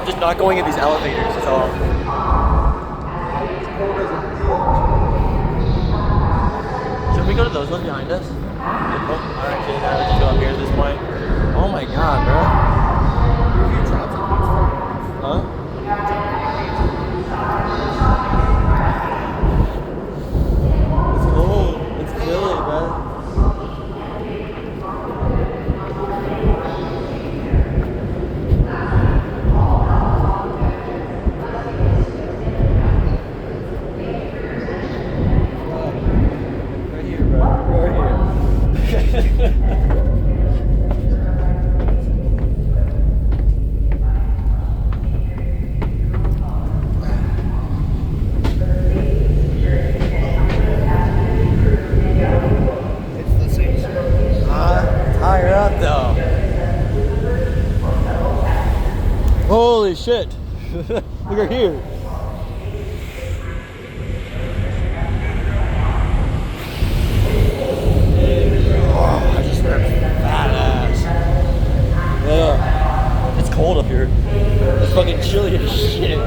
I'm just not going in these elevators, that's all. Should we go to those ones behind us? Oh, actually, no, let's just go up here at this point. Oh my god, bro. Huh? It's cold. It's chilly, bro. Right here, bro. Right here. Higher up though. Holy shit. Look at here. Oh, I just ripped fat ass. Yeah. It's cold up here. It's fucking chilly as shit.